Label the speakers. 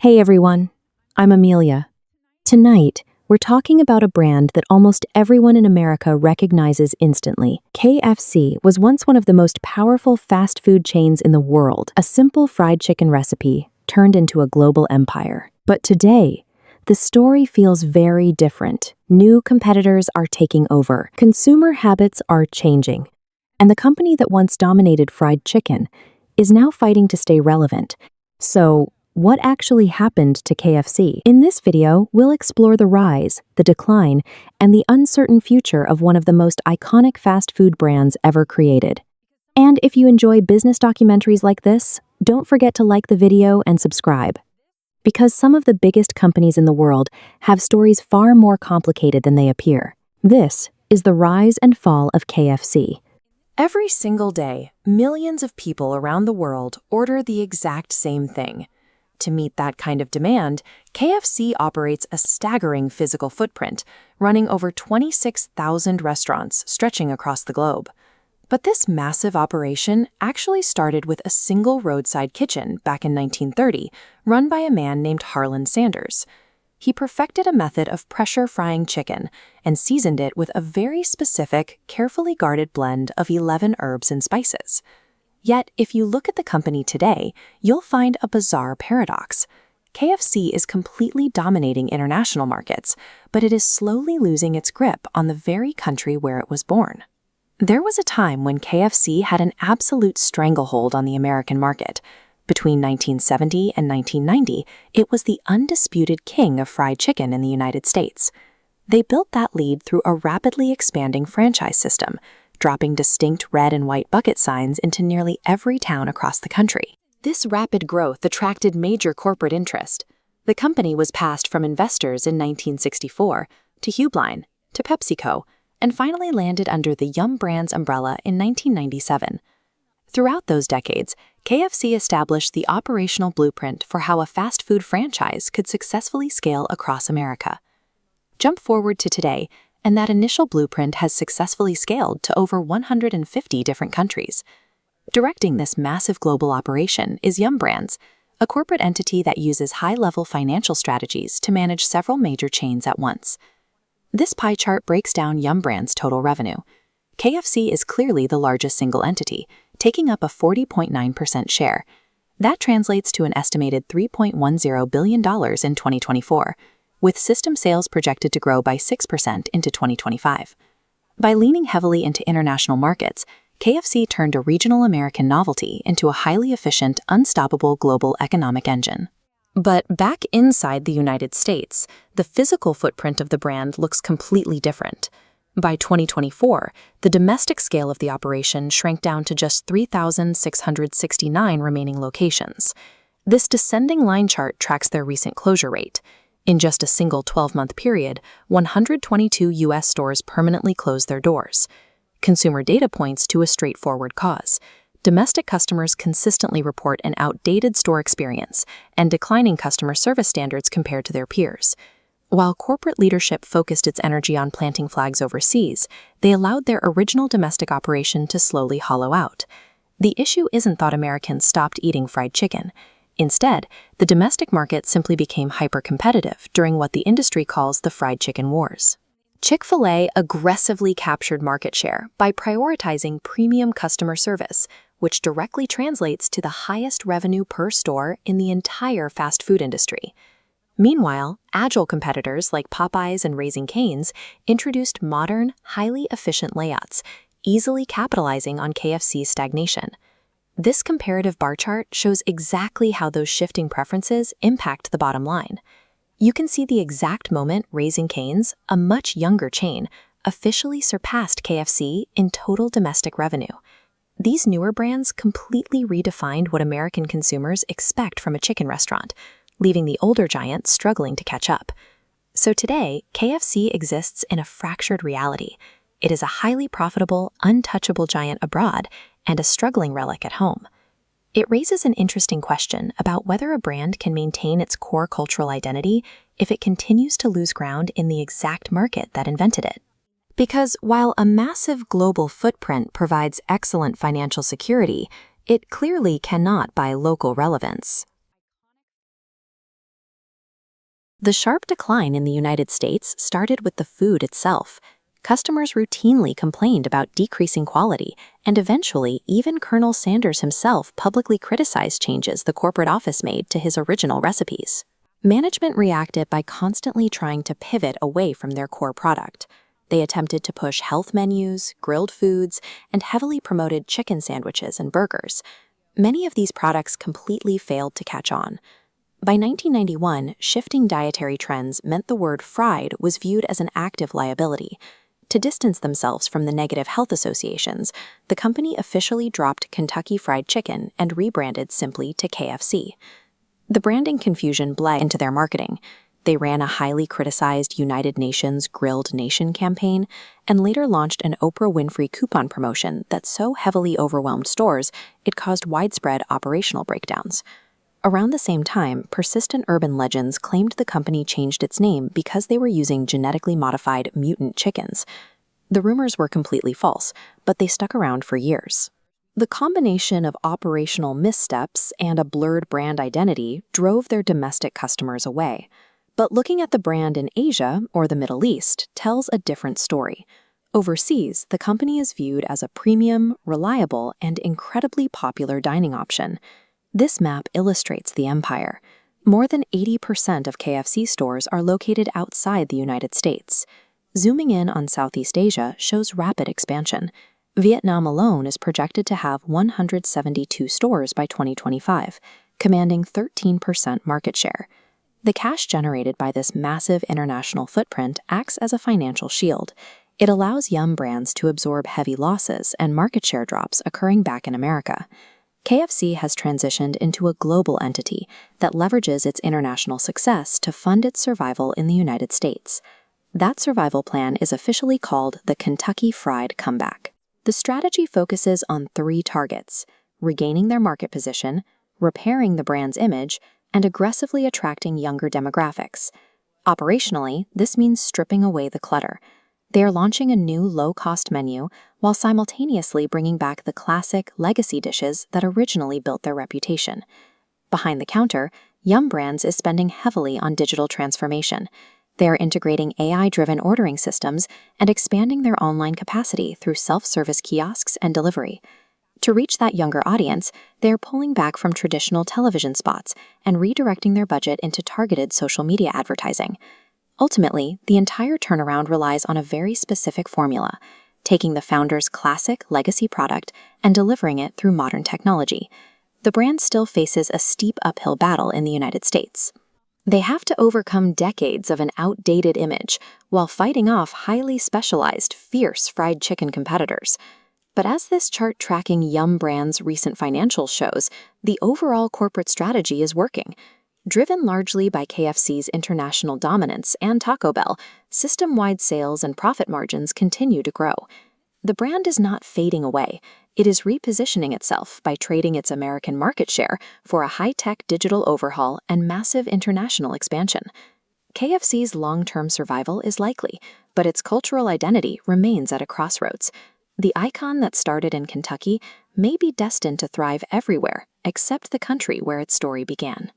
Speaker 1: Hey everyone, I'm Amelia. Tonight, we're talking about a brand that almost everyone in America recognizes instantly. KFC was once one of the most powerful fast food chains in the world, a simple fried chicken recipe turned into a global empire. But today, the story feels very different. New competitors are taking over, consumer habits are changing, and the company that once dominated fried chicken is now fighting to stay relevant. So, what actually happened to KFC? In this video, we'll explore the rise, the decline, and the uncertain future of one of the most iconic fast food brands ever created. And if you enjoy business documentaries like this, don't forget to like the video and subscribe. Because some of the biggest companies in the world have stories far more complicated than they appear. This is the rise and fall of KFC.
Speaker 2: Every single day, millions of people around the world order the exact same thing. To meet that kind of demand, KFC operates a staggering physical footprint, running over 26,000 restaurants stretching across the globe. But this massive operation actually started with a single roadside kitchen back in 1930, run by a man named Harlan Sanders. He perfected a method of pressure frying chicken and seasoned it with a very specific, carefully guarded blend of 11 herbs and spices. Yet, if you look at the company today, you'll find a bizarre paradox. KFC is completely dominating international markets, but it is slowly losing its grip on the very country where it was born. There was a time when KFC had an absolute stranglehold on the American market. Between 1970 and 1990, it was the undisputed king of fried chicken in the United States. They built that lead through a rapidly expanding franchise system, dropping distinct red and white bucket signs into nearly every town across the country. This rapid growth attracted major corporate interest. The company was passed from investors in 1964 to Hubeline, to PepsiCo, and finally landed under the Yum Brands umbrella in 1997. Throughout those decades, KFC established the operational blueprint for how a fast food franchise could successfully scale across America. Jump forward to today, and that initial blueprint has successfully scaled to over 150 different countries. Directing this massive global operation is Yum Brands, a corporate entity that uses high-level financial strategies to manage several major chains at once. This pie chart breaks down Yum Brands' total revenue. KFC is clearly the largest single entity, taking up a 40.9% share. That translates to an estimated $3.10 billion in 2024. With system sales projected to grow by 6% into 2025. By leaning heavily into international markets, KFC turned a regional American novelty into a highly efficient, unstoppable global economic engine. But back inside the United States, the physical footprint of the brand looks completely different. By 2024, the domestic scale of the operation shrank down to just 3,669 remaining locations. This descending line chart tracks their recent closure rate. In just a single 12-month period, 122 U.S. stores permanently closed their doors. Consumer data points to a straightforward cause. Domestic customers consistently report an outdated store experience and declining customer service standards compared to their peers. While corporate leadership focused its energy on planting flags overseas, they allowed their original domestic operation to slowly hollow out. The issue isn't that Americans stopped eating fried chicken. Instead, the domestic market simply became hyper-competitive during what the industry calls the fried chicken wars. Chick-fil-A aggressively captured market share by prioritizing premium customer service, which directly translates to the highest revenue per store in the entire fast food industry. Meanwhile, agile competitors like Popeyes and Raising Cane's introduced modern, highly efficient layouts, easily capitalizing on KFC's stagnation. This comparative bar chart shows exactly how those shifting preferences impact the bottom line. You can see the exact moment Raising Cane's, a much younger chain, officially surpassed KFC in total domestic revenue. These newer brands completely redefined what American consumers expect from a chicken restaurant, leaving the older giant struggling to catch up. So today, KFC exists in a fractured reality. It is a highly profitable, untouchable giant abroad and a struggling relic at home. It raises an interesting question about whether a brand can maintain its core cultural identity if it continues to lose ground in the exact market that invented it. Because while a massive global footprint provides excellent financial security, it clearly cannot buy local relevance.
Speaker 1: The sharp decline in the United States started with the food itself. Customers routinely complained about decreasing quality, and eventually even Colonel Sanders himself publicly criticized changes the corporate office made to his original recipes. Management reacted by constantly trying to pivot away from their core product. They attempted to push health menus, grilled foods, and heavily promoted chicken sandwiches and burgers. Many of these products completely failed to catch on. By 1991, shifting dietary trends meant the word fried was viewed as an active liability. To distance themselves from the negative health associations, the company officially dropped Kentucky Fried Chicken and rebranded simply to KFC. The branding confusion bled into their marketing. They ran a highly criticized United Nations Grilled Nation campaign and later launched an Oprah Winfrey coupon promotion that so heavily overwhelmed stores it caused widespread operational breakdowns. Around the same time, persistent urban legends claimed the company changed its name because they were using genetically modified mutant chickens. The rumors were completely false, but they stuck around for years. The combination of operational missteps and a blurred brand identity drove their domestic customers away. But looking at the brand in Asia or the Middle East tells a different story. Overseas, the company is viewed as a premium, reliable, and incredibly popular dining option. This map illustrates the empire. More than 80% of KFC stores are located outside the United States. Zooming in on Southeast Asia shows rapid expansion. Vietnam alone is projected to have 172 stores by 2025, commanding 13% market share. The cash generated by this massive international footprint acts as a financial shield. It allows Yum brands to absorb heavy losses and market share drops occurring back in America. KFC has transitioned into a global entity that leverages its international success to fund its survival in the United States. That survival plan is officially called the Kentucky Fried Comeback. The strategy focuses on 3 targets: regaining their market position, repairing the brand's image, and aggressively attracting younger demographics. Operationally, this means stripping away the clutter. They are launching a new low-cost menu while simultaneously bringing back the classic legacy dishes that originally built their reputation. Behind the counter, Yum Brands is spending heavily on digital transformation. They are integrating AI-driven ordering systems and expanding their online capacity through self-service kiosks and delivery. To reach that younger audience, they are pulling back from traditional television spots and redirecting their budget into targeted social media advertising. Ultimately, the entire turnaround relies on a very specific formula: taking the founder's classic legacy product and delivering it through modern technology. The brand still faces a steep uphill battle in the United States. They have to overcome decades of an outdated image while fighting off highly specialized, fierce fried chicken competitors. But as this chart tracking Yum Brands' recent financials shows, the overall corporate strategy is working. Driven largely by KFC's international dominance and Taco Bell, system-wide sales and profit margins continue to grow. The brand is not fading away. It is repositioning itself by trading its American market share for a high-tech digital overhaul and massive international expansion. KFC's long-term survival is likely, but its cultural identity remains at a crossroads. The icon that started in Kentucky may be destined to thrive everywhere except the country where its story began.